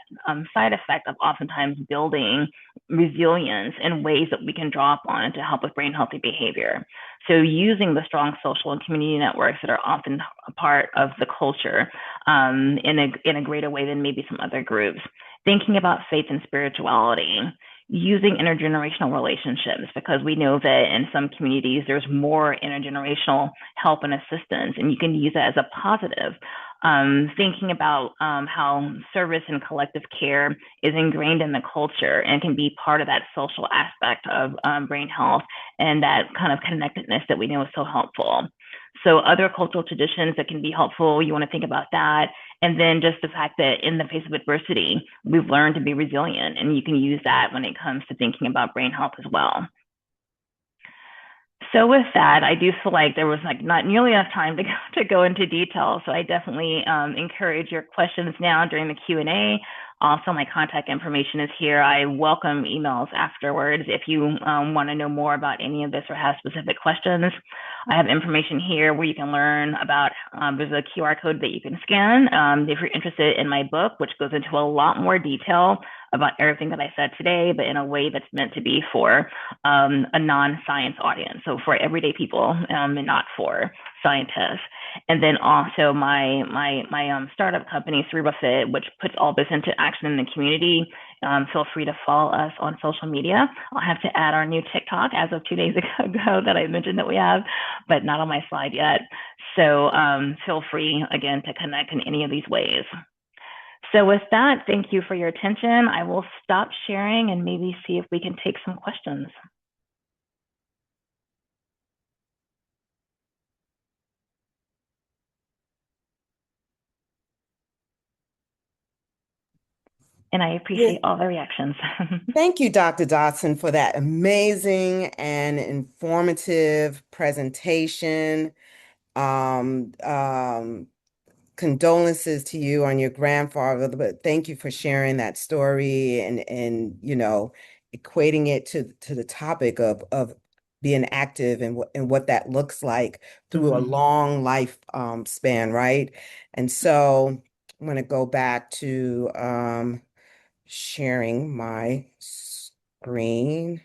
[SPEAKER 3] side effect of oftentimes building resilience in ways that we can draw upon to help with brain healthy behavior. So using the strong social and community networks that are often a part of the culture in a greater way than maybe some other groups. Thinking about faith and spirituality, using intergenerational relationships, because we know that in some communities there's more intergenerational help and assistance, and you can use that as a positive. Thinking about how service and collective care is ingrained in the culture and can be part of that social aspect of brain health and that kind of connectedness that we know is so helpful. So other cultural traditions that can be helpful, you want to think about that. And then just the fact that in the face of adversity, we've learned to be resilient, and you can use that when it comes to thinking about brain health as well. So with that, I do feel like there was not nearly enough time to go into detail. So I definitely encourage your questions now during the Q&A. Also, my contact information is here. I welcome emails afterwards if you want to know more about any of this or have specific questions. I have information here where you can learn about, there's a QR code that you can scan if you're interested in my book, which goes into a lot more detail about everything that I said today, but in a way that's meant to be for a non-science audience. So for everyday people and not for scientists. And then also my startup company, CerebroFit, which puts all this into action in the community. Feel free to follow us on social media. I'll have to add our new TikTok as of 2 days ago that I mentioned that we have, but not on my slide yet. So feel free, again, to connect in any of these ways. So with that, thank you for your attention. I will stop sharing and maybe see if we can take some questions. And I appreciate all the reactions.
[SPEAKER 1] Thank you, Dr. Dotson, for that amazing and informative presentation. Condolences to you on your grandfather, but thank you for sharing that story and equating it to the topic of being active and what that looks like through a long life span, right? And so I'm going to go back to sharing my screen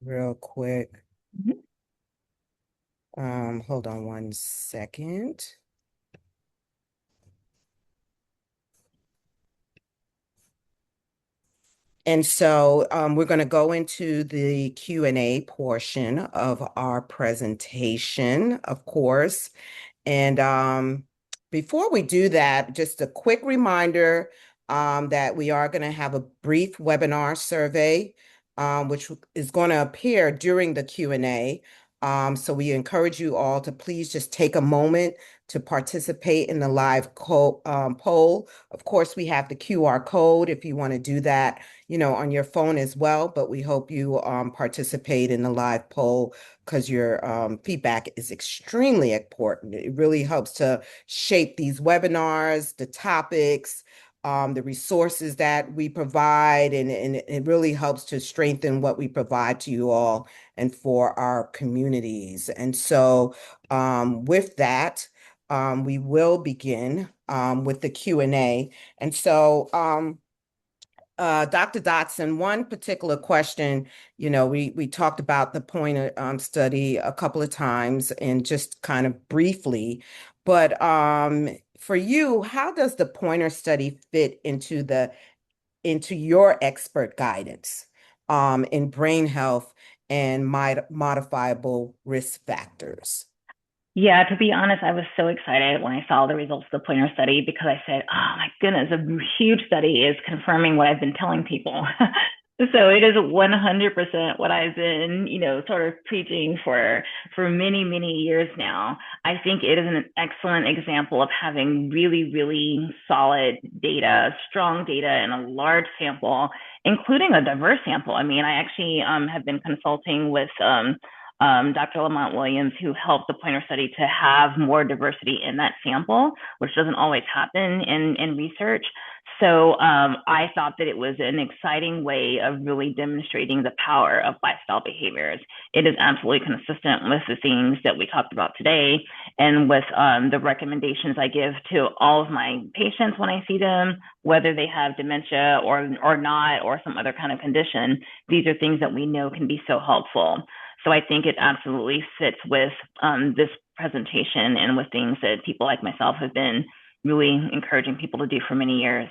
[SPEAKER 1] real quick. Hold on one second. And so we're going to go into the Q&A portion of our presentation, of course. And before we do that, just a quick reminder that we are going to have a brief webinar survey, which is going to appear during the Q&A. So we encourage you all to please just take a moment to participate in the live poll. Of course, we have the QR code if you want to do that, on your phone as well. But we hope you participate in the live poll because your feedback is extremely important. It really helps to shape these webinars, the topics, the resources that we provide, and it really helps to strengthen what we provide to you all and for our communities. And so with that, we will begin with the Q&A. And so Dr. Dotson, one particular question, we talked about the Pointer study a couple of times and just kind of briefly, but for you, how does the Pointer study fit into your expert guidance in brain health and modifiable risk factors?
[SPEAKER 3] Yeah, to be honest, I was so excited when I saw the results of the Pointer study because I said, oh my goodness, a huge study is confirming what I've been telling people. So it is 100% what I've been, sort of preaching for many, many years now. I think it is an excellent example of having really, really solid data, strong data, and a large sample, including a diverse sample. I mean, I actually have been consulting with Dr. Lamont Williams, who helped the Pointer study to have more diversity in that sample, which doesn't always happen in research. So I thought that it was an exciting way of really demonstrating the power of lifestyle behaviors. It is absolutely consistent with the things that we talked about today and with the recommendations I give to all of my patients when I see them, whether they have dementia or not, or some other kind of condition. These are things that we know can be so helpful. So I think it absolutely fits with this presentation and with things that people like myself have been really encouraging people to do for many years.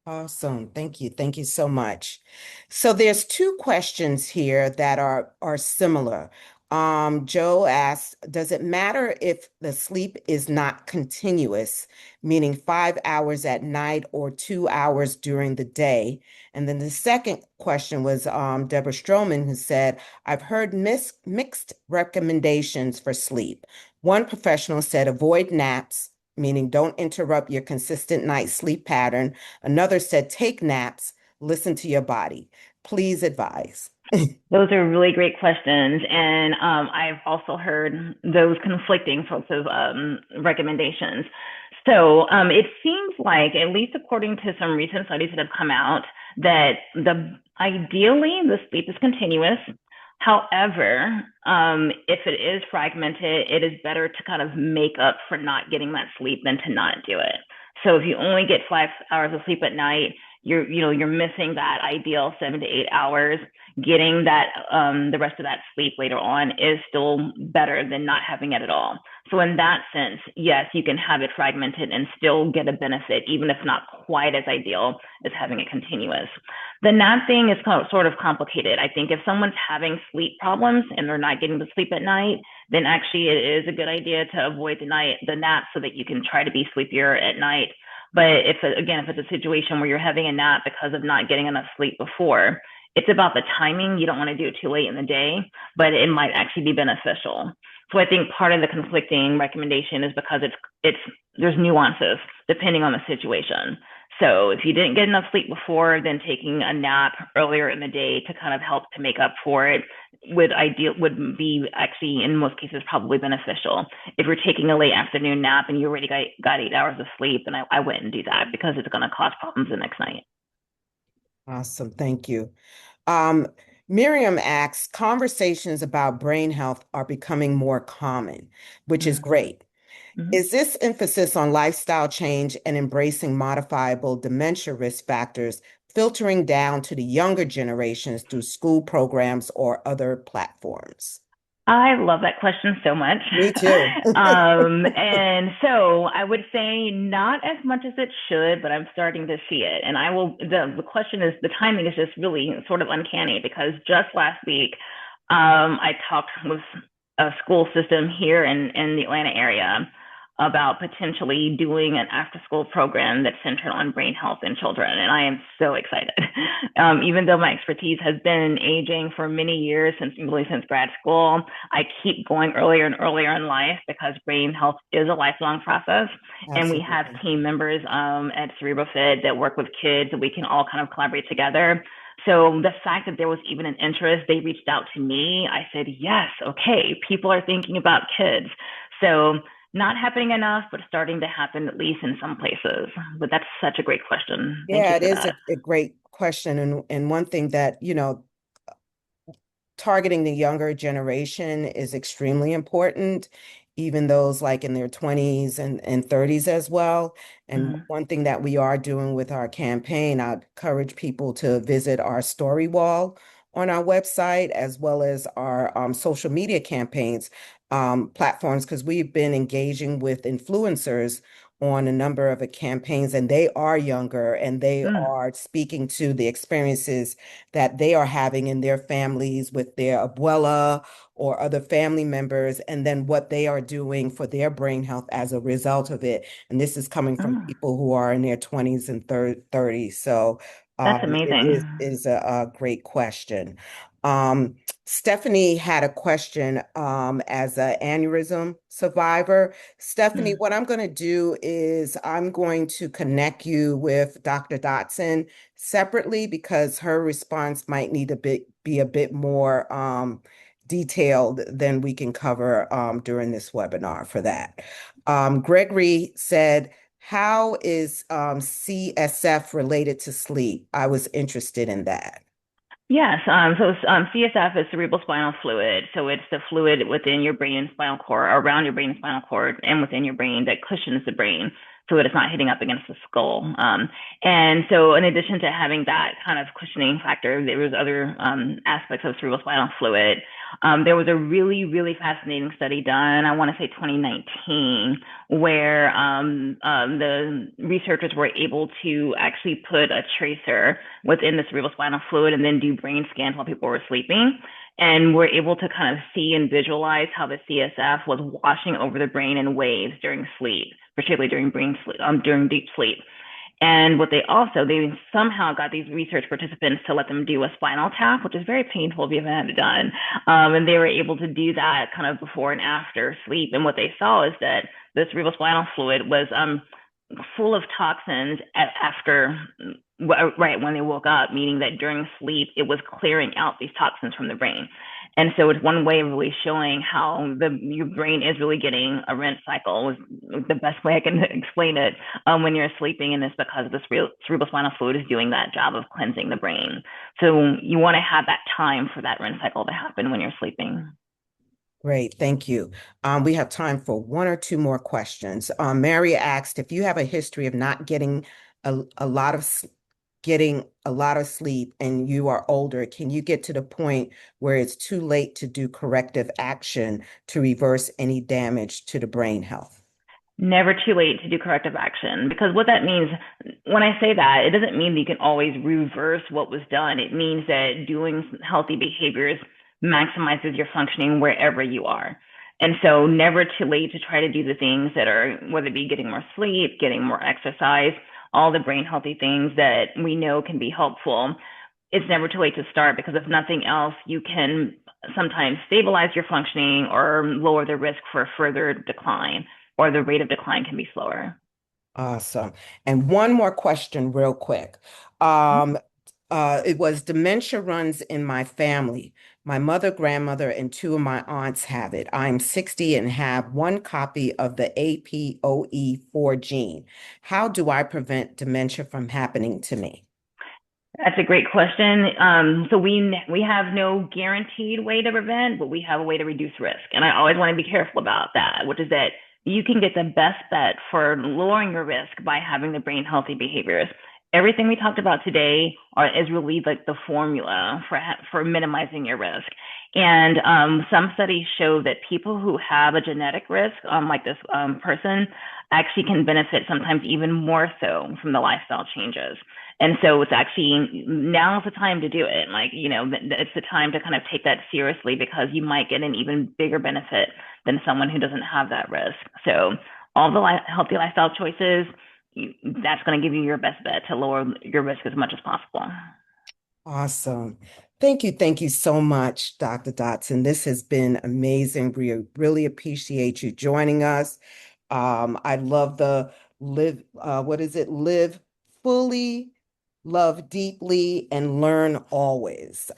[SPEAKER 1] Awesome. Thank you. Thank you so much. So there's two questions here that are similar. Joe asked, does it matter if the sleep is not continuous, meaning 5 hours at night or 2 hours during the day? And then the second question was Deborah Stroman, who said, I've heard mixed recommendations for sleep. One professional said avoid naps, meaning don't interrupt your consistent night sleep pattern. Another said, take naps, listen to your body. Please advise.
[SPEAKER 3] Those are really great questions. And I've also heard those conflicting sorts of recommendations. So it seems like, at least according to some recent studies that have come out, that ideally the sleep is continuous. However, if it is fragmented, it is better to kind of make up for not getting that sleep than to not do it. So if you only get 5 hours of sleep at night, you're missing that ideal 7 to 8 hours. Getting that the rest of that sleep later on is still better than not having it at all. So in that sense, yes, you can have it fragmented and still get a benefit, even if not quite as ideal as having it continuous. The nap thing is sort of complicated. I think if someone's having sleep problems and they're not getting to sleep at night, then actually it is a good idea to avoid the nap so that you can try to be sleepier at night. But if it's a situation where you're having a nap because of not getting enough sleep before, it's about the timing. You don't want to do it too late in the day, but it might actually be beneficial. So I think part of the conflicting recommendation is because there's nuances depending on the situation. So if you didn't get enough sleep before, then taking a nap earlier in the day to kind of help to make up for it would be actually in most cases probably beneficial. If you're taking a late afternoon nap and you already got 8 hours of sleep, then I wouldn't do that because it's going to cause problems the next night.
[SPEAKER 1] Awesome. Thank you. Um, Miriam asks, conversations about brain health are becoming more common, which is great.
[SPEAKER 3] Mm-hmm.
[SPEAKER 1] Is this emphasis on lifestyle change and embracing modifiable dementia risk factors filtering down to the younger generations through school programs or other platforms?
[SPEAKER 3] I love that question so much.
[SPEAKER 1] Me too.
[SPEAKER 3] And so I would say not as much as it should, but I'm starting to see it. And the question is, the timing is just really sort of uncanny because just last week, I talked with a school system here in the Atlanta area about potentially doing an after school program that's centered on brain health in children. And I am so excited. Even though my expertise has been in aging for many years, since grad school, I keep going earlier and earlier in life because brain health is a lifelong process.
[SPEAKER 1] Absolutely.
[SPEAKER 3] And we have team members at CerebroFit that work with kids that we can all kind of collaborate together. So the fact that there was even an interest, they reached out to me. I said, yes, okay, people are thinking about kids. So not happening enough, but starting to happen at least in some places. But that's such a great question. Thank you
[SPEAKER 1] Yeah,
[SPEAKER 3] for
[SPEAKER 1] it is
[SPEAKER 3] that.
[SPEAKER 1] a great question. And one thing that, targeting the younger generation is extremely important, even those like in their 20s and 30s as well. And one thing that we are doing with our campaign, I'd encourage people to visit our story wall on our website, as well as our social media campaigns platforms, because we've been engaging with influencers on a number of campaigns, and they are younger and they are speaking to the experiences that they are having in their families with their abuela or other family members, and then what they are doing for their brain health as a result of it. And this is coming from people who are in their 20s and 30s. So
[SPEAKER 3] That's
[SPEAKER 1] It
[SPEAKER 3] amazing.
[SPEAKER 1] is a great question. Um, Stephanie had a question as an aneurysm survivor. Stephanie,
[SPEAKER 3] Mm.
[SPEAKER 1] what I'm going to do is I'm going to connect you with Dr. Dotson separately because her response might need be a bit more detailed than we can cover during this webinar for that. Gregory said, how is CSF related to sleep? I was interested in that.
[SPEAKER 3] Yes, CSF is cerebral spinal fluid. So it's the fluid within your brain and spinal cord, around your brain and spinal cord, and within your brain that cushions the brain so that it's not hitting up against the skull. And so, in addition to having that kind of cushioning factor, there was other aspects of cerebral spinal fluid. There was a really, really fascinating study done, I want to say 2019, where the researchers were able to actually put a tracer within the cerebral spinal fluid and then do brain scans while people were sleeping. And we're able to kind of see and visualize how the CSF was washing over the brain in waves during sleep, particularly during deep sleep. And what they somehow got these research participants to let them do a spinal tap, which is very painful if you haven't had it done. And they were able to do that kind of before and after sleep. And what they saw is that the cerebral spinal fluid was full of toxins after, right when they woke up, meaning that during sleep, it was clearing out these toxins from the brain. And so it's one way of really showing how your brain is really getting a rinse cycle, is the best way I can explain it, when you're sleeping. And it's because the cerebral spinal fluid is doing that job of cleansing the brain. So you want to have that time for that rinse cycle to happen when you're sleeping.
[SPEAKER 1] Great, thank you. We have time for one or two more questions. Mary asked if you have a history of not getting a lot of getting a lot of sleep and you are older, can you get to the point where it's too late to do corrective action to reverse any damage to the brain health?
[SPEAKER 3] Never too late to do corrective action, because what that means, when I say that, it doesn't mean that you can always reverse what was done. It means that doing healthy behaviors maximizes your functioning wherever you are. And so never too late to try to do the things that are, whether it be getting more sleep, getting more exercise, all the brain healthy things that we know can be helpful. It's never too late to start, because if nothing else, you can sometimes stabilize your functioning or lower the risk for further decline, or the rate of decline can be slower.
[SPEAKER 1] Awesome. And one more question real quick. It was dementia runs in my family. My mother, grandmother, and two of my aunts have it. I'm 60 and have one copy of the APOE4 gene. How do I prevent dementia from happening to me?
[SPEAKER 3] That's a great question. So we have no guaranteed way to prevent, but we have a way to reduce risk. And I always want to be careful about that, which is that you can get the best bet for lowering your risk by having the brain healthy behaviors. Everything we talked about today is really like the formula for minimizing your risk. And some studies show that people who have a genetic risk, like this person, actually can benefit sometimes even more so from the lifestyle changes. And so it's actually, now's the time to do it. Like, it's the time to kind of take that seriously, because you might get an even bigger benefit than someone who doesn't have that risk. So all the healthy lifestyle choices, that's going to give you your best bet to lower your risk as much as possible.
[SPEAKER 1] Awesome. Thank you so much, Dr. Dotson. This has been amazing. We really appreciate you joining us. I love the what is it? Live fully, love deeply, and learn always.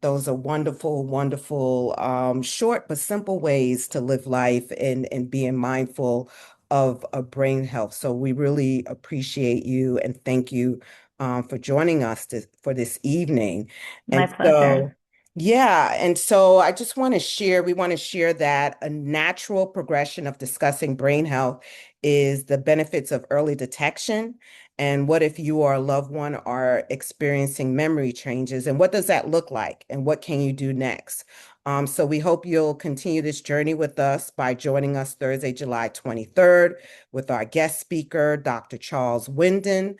[SPEAKER 1] Those are wonderful, wonderful, short but simple ways to live life and being mindful of brain health. So we really appreciate you and thank you for joining us for this evening.
[SPEAKER 3] My
[SPEAKER 1] And
[SPEAKER 3] pleasure.
[SPEAKER 1] so, yeah, and so I just want to share, we want to share that a natural progression of discussing brain health is the benefits of early detection. And what if you or a loved one are experiencing memory changes? And what does that look like? And what can you do next? So we hope you'll continue this journey with us by joining us Thursday, July 23rd, with our guest speaker, Dr. Charles Wyndon.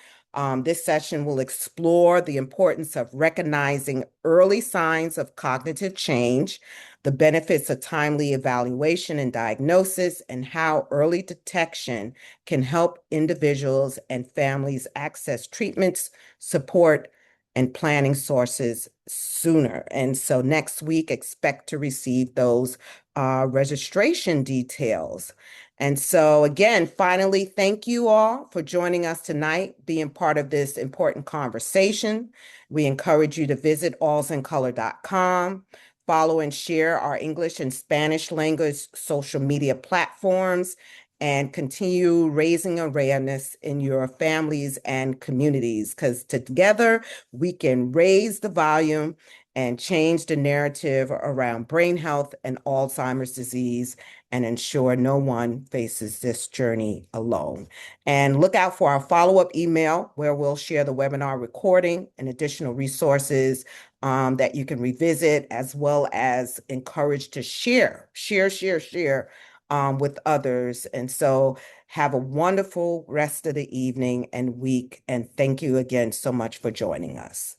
[SPEAKER 1] This session will explore the importance of recognizing early signs of cognitive change, the benefits of timely evaluation and diagnosis, and how early detection can help individuals and families access treatments, support, and planning sources sooner. And so next week, expect to receive those registration details. And so again, finally, thank you all for joining us tonight, being part of this important conversation. We encourage you to visit AlzInColor.com, follow and share our English and Spanish language social media platforms, and continue raising awareness in your families and communities, because together we can raise the volume and change the narrative around brain health and Alzheimer's disease and ensure no one faces this journey alone. And look out for our follow-up email where we'll share the webinar recording and additional resources that you can revisit, as well as encourage to share with others. And so have a wonderful rest of the evening and week. And thank you again so much for joining us.